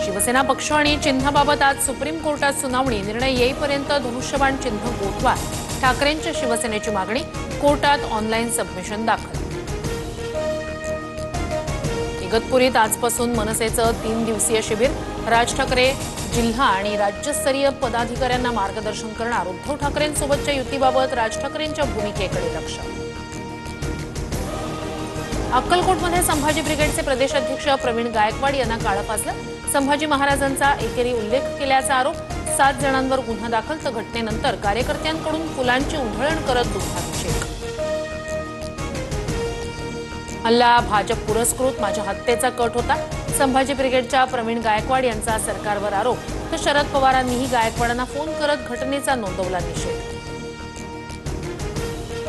शिवसेना पक्ष आणि चिन्हाबाबत आज सुप्रीम कोर्टात सुनावणी। निर्णय येईपर्यंत धनुष्यबाण चिन्ह गोठवा, ठाकरेंच्या शिवसेनेची मागणी। कोर्टात ऑनलाईन सबमिशन दाखल। इगतपुरीत आजपासून मनसेचं 3 दिवसीय शिबिर। राज ठाकरे जिल्हा आणि राज्यस्तरीय पदाधिकाऱ्यांना मार्गदर्शन करणार। उद्धव ठाकरेंसोबतच्या युतीबाबत राज ठाकरेंच्या भूमिकेकडे लक्ष। अक्कलकोटमध्ये संभाजी ब्रिगेडचे प्रदेशाध्यक्ष प्रवीण गायकवाड यांना काळं फासलं। संभाजी महाराजांचा एकेरी उल्लेख केल्याचा आरोप। 7 जणांवर गुन्हा दाखल। तर घटनेनंतर कार्यकर्त्यांकडून फुलांची उधळण करत दुग्धाभिषेक। हल्ला भाजप पुरस्कृत, माझ्या हत्येचा कट होता। संभाजी ब्रिगेडच्या प्रवीण गायकवाड यांचा सरकारवर आरोप। तर शरद पवारांनीही गायकवाडांना फोन करत घटनेचा नोंदवला निषेध।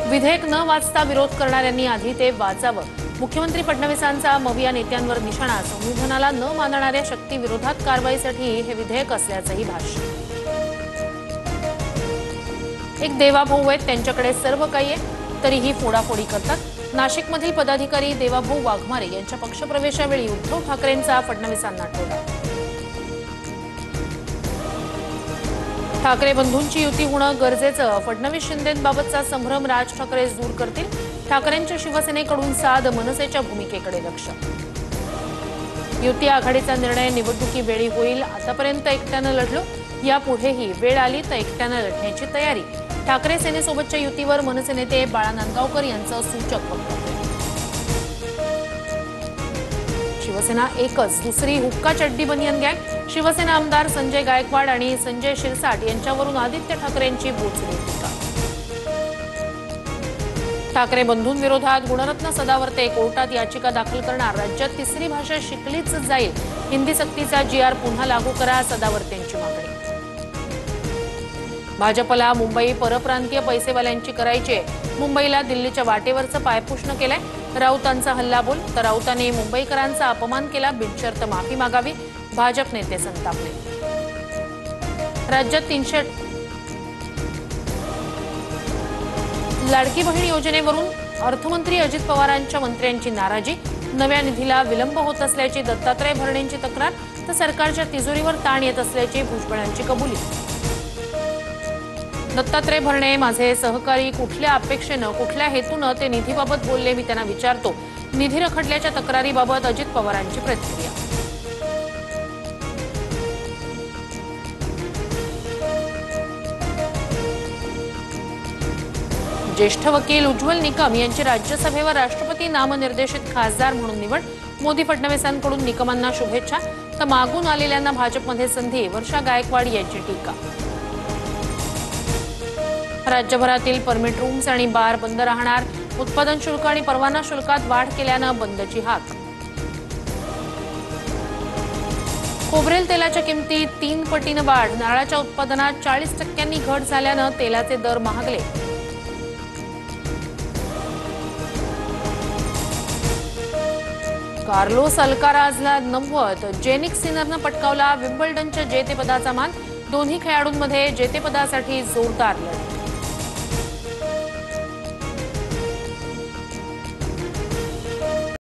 विधेयक न वाचता विरोध करणाऱ्यांनी आधी ते वाचावं। मुख्यमंत्री फडणवीसांचा मविया नेत्यांवर निशाणा। संविधानाला न मानणाऱ्या शक्तीविरोधात कारवाईसाठी हे विधेयक असल्याचंही भाष्य। एक देवाभाऊ आहेत, त्यांच्याकडे सर्व काही आहे, तरीही फोडाफोडी करतात। नाशिकमधील पदाधिकारी देवाभाऊ वाघमारे यांच्या पक्षप्रवेशावेळी उद्धव ठाकरेंचा फडणवीसांना टोला। ठाकरे बंधूंची युती होणं गरजेचं। फडणवीस शिंदेंबाबतचा संभ्रम राज ठाकरे दूर करतील। ठाकरेंच्या शिवसेनेकडून साध, मनसेच्या भूमिकेकडे लक्ष। युती आघाडीचा निर्णय निवडणुकीवेळी होईल। आतापर्यंत एकट्यानं लढलो, यापुढेही वेळ आली तर एकट्यानं लढण्याची तयारी। ठाकरे सेनेसोबतच्या युतीवर मनसे नेते बाळा नांदगावकर यांचं सूचक वक्तव्य। शिवसेना एकच, दुसरी हुक्का चड्डी बनियन गँग। शिवसेना आमदार संजय गायकवाड आणि संजय शिरसाट यांच्यावरून आदित्य ठाकरेंची बोचरी टीका। ठाकरे बंधूंविरोधात गुणरत्न सदावर्ते कोर्टात याचिका दाखल करणार। राज्यात तिसरी भाषा शिकलीच जाईल। हिंदी सक्तीचा GR पुन्हा लागू करा, सदावर्तेंची मागणी। भाजपला मुंबई परप्रांतीय पैसेवाल्यांची करायची। मुंबईला दिल्लीच्या वाटेवरचं पायपुसणं केलंय। राऊतांचा हल्लाबोल, तर राऊतांनी मुंबईकरांचा अपमान केला, बिनशर्त माफी मागावी। भाजप नेते संतापले। राज्यात 300 लाडकी बहीण योजनेवरून अर्थमंत्री अजित पवारांच्या मंत्र्यांची नाराजी। नव्या निधीला विलंब होत असल्याची दत्तात्रय भरणेंची तक्रार। तर सरकारच्या तिजोरीवर ताण येत असल्याची भुजबळांची कबुली। दत्तात्रय भरणे माझे सहकारी, कुठल्या अपेक्षेनं, कुठल्या हेतूनं ते निधीबाबत बोलले मी त्यांना विचारतो। निधी रखडल्याच्या तक्रारीबाबत अजित पवारांची प्रतिक्रिया। ज्येष्ठ वकील उज्ज्वल निकम यांची राज्यसभेवर राष्ट्रपती नामनिर्देशित खासदार म्हणून निवड। मोदी फडणवीसांकडून निकमांना शुभेच्छा। तर मागून आलेल्यांना भाजपमध्ये संधी, वर्षा गायकवाड यांची टीका। राज्यभरातील परमिट रूम्स आणि बार बंद राहणार। उत्पादन शुल्क आणि परवाना शुल्कात वाढ केल्यानं बंदची हाक। खोबरेल तेलाच्या किमतीत 3 पटीनं वाढ। नारळाच्या उत्पादनात 40% घट झाल्यानं तेलाचे दर महागले। कार्लोस अल्काराजला 90, जेनिक सिनरनं पटकावला विम्बल्डनच्या जेतेपदाचा मान। दोन्ही खेळाडूंमध्ये जेतेपदासाठी जोरदार लढत।